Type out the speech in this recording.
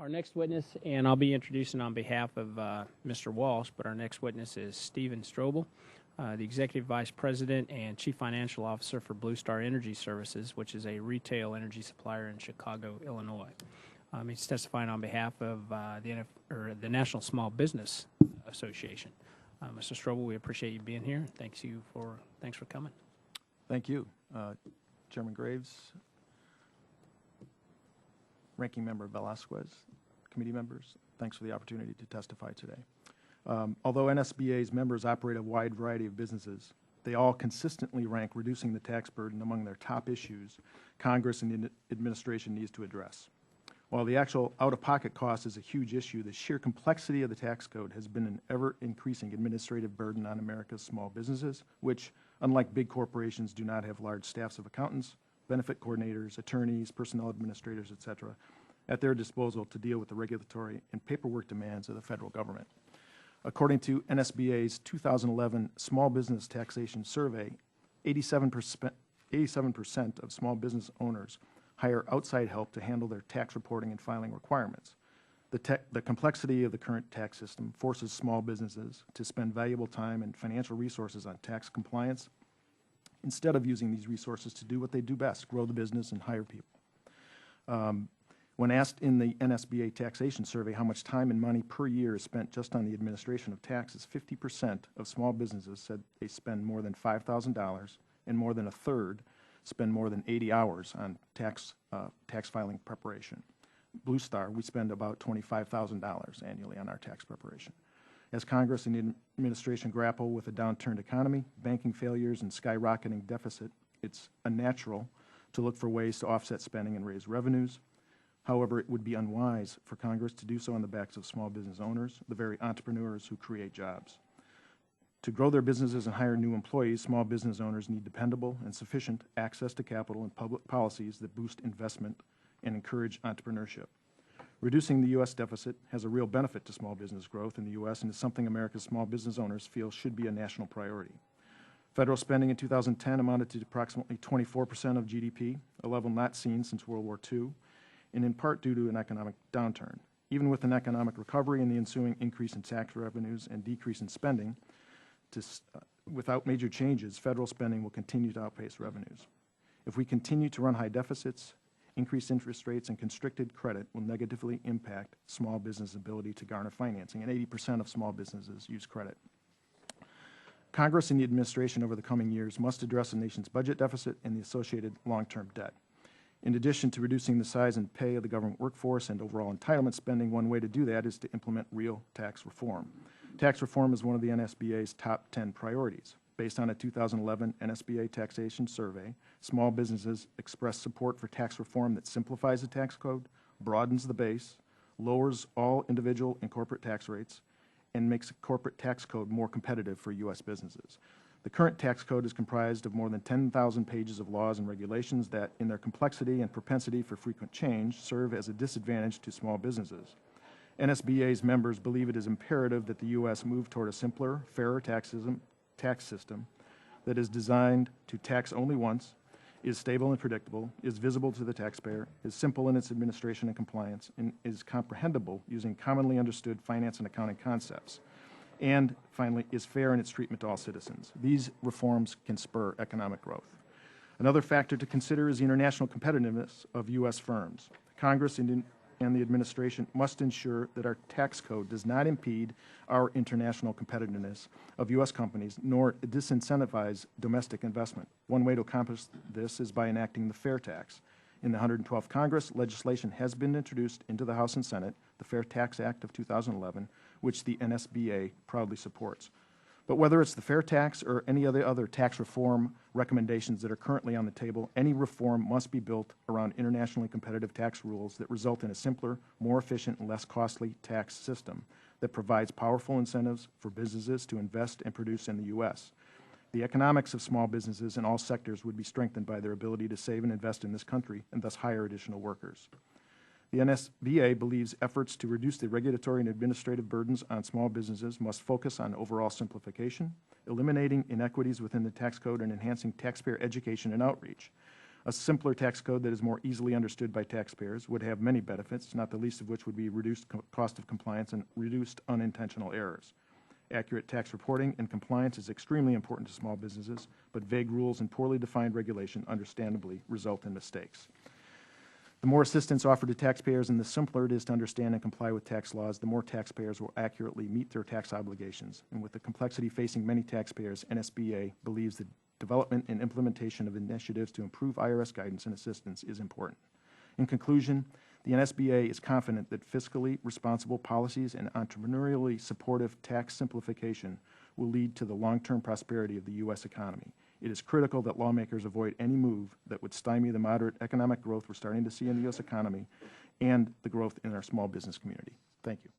Our next witness, and I'll be introducing on behalf of Mr. Walsh, but our next witness is Stephen Strobel, the Executive Vice President and Chief Financial Officer for Blue Star Energy Services, which is a retail energy supplier in Chicago, Illinois. He's testifying on behalf of the National Small Business Association. Mr. Strobel, we appreciate you being here. Thanks for coming. Thank you, Chairman Graves, Ranking Member Velasquez, committee members. Thanks for the opportunity to testify today. Although NSBA's members operate a wide variety of businesses, they all consistently rank reducing the tax burden among their top issues Congress and the administration needs to address. While the actual out-of-pocket cost is a huge issue, the sheer complexity of the tax code has been an ever-increasing administrative burden on America's small businesses, which, unlike big corporations, do not have large staffs of accountants, benefit coordinators, attorneys, personnel administrators, etc., at their disposal to deal with the regulatory and paperwork demands of the federal government. According to NSBA's 2011 Small Business Taxation Survey, 87% of small business owners hire outside help to handle their tax reporting and filing requirements. The complexity of the current tax system forces small businesses to spend valuable time and financial resources on tax compliance instead of using these resources to do what they do best, grow the business and hire people. When asked in the NSBA taxation survey how much time and money per year is spent just on the administration of taxes, 50% of small businesses said they spend more than $5,000, and more than a third spend more than 80 hours on tax filing preparation. Blue Star, we spend about $25,000 annually on our tax preparation. As Congress and the administration grapple with a downturned economy, banking failures, and skyrocketing deficit, it's unnatural to look for ways to offset spending and raise revenues. However, it would be unwise for Congress to do so on the backs of small business owners, the very entrepreneurs who create jobs. To grow their businesses and hire new employees, small business owners need dependable and sufficient access to capital and public policies that boost investment and encourage entrepreneurship. Reducing the U.S. deficit has a real benefit to small business growth in the U.S. and is something America's small business owners feel should be a national priority. Federal spending in 2010 amounted to approximately 24% of GDP, a level not seen since World War II, and in part due to an economic downturn. Even with an economic recovery and the ensuing increase in tax revenues and decrease in spending, without major changes, federal spending will continue to outpace revenues. If we continue to run high deficits, increased interest rates and constricted credit will negatively impact small business' ability to garner financing, and 80% of small businesses use credit. Congress and the administration over the coming years must address the nation's budget deficit and the associated long-term debt. In addition to reducing the size and pay of the government workforce and overall entitlement spending, one way to do that is to implement real tax reform. Tax reform is one of the NSBA's top 10 priorities. Based on a 2011 NSBA taxation survey, small businesses expressed support for tax reform that simplifies the tax code, broadens the base, lowers all individual and corporate tax rates, and makes the corporate tax code more competitive for U.S. businesses. The current tax code is comprised of more than 10,000 pages of laws and regulations that, in their complexity and propensity for frequent change, serve as a disadvantage to small businesses. NSBA's members believe it is imperative that the U.S. move toward a simpler, fairer tax system that is designed to tax only once, is stable and predictable, is visible to the taxpayer, is simple in its administration and compliance, and is comprehensible using commonly understood finance and accounting concepts, and finally, is fair in its treatment to all citizens. These reforms can spur economic growth. Another factor to consider is the international competitiveness of U.S. firms. Congress and the administration must ensure that our tax code does not impede our international competitiveness of U.S. companies, nor disincentivize domestic investment. One way to accomplish this is by enacting the fair tax. In the 112th Congress, legislation has been introduced into the House and Senate, the Fair Tax Act of 2011, which the NSBA proudly supports. But whether it's the fair tax or any of the other tax reform recommendations that are currently on the table, any reform must be built around internationally competitive tax rules that result in a simpler, more efficient, and less costly tax system that provides powerful incentives for businesses to invest and produce in the U.S. The economics of small businesses in all sectors would be strengthened by their ability to save and invest in this country and thus hire additional workers. The NSBA believes efforts to reduce the regulatory and administrative burdens on small businesses must focus on overall simplification, eliminating inequities within the tax code, and enhancing taxpayer education and outreach. A simpler tax code that is more easily understood by taxpayers would have many benefits, not the least of which would be reduced cost of compliance and reduced unintentional errors. Accurate tax reporting and compliance is extremely important to small businesses, but vague rules and poorly defined regulation understandably result in mistakes. The more assistance offered to taxpayers and the simpler it is to understand and comply with tax laws, the more taxpayers will accurately meet their tax obligations. And with the complexity facing many taxpayers, NSBA believes the development and implementation of initiatives to improve IRS guidance and assistance is important. In conclusion, the NSBA is confident that fiscally responsible policies and entrepreneurially supportive tax simplification will lead to the long-term prosperity of the U.S. economy. It is critical that lawmakers avoid any move that would stymie the moderate economic growth we're starting to see in the U.S. economy and the growth in our small business community. Thank you.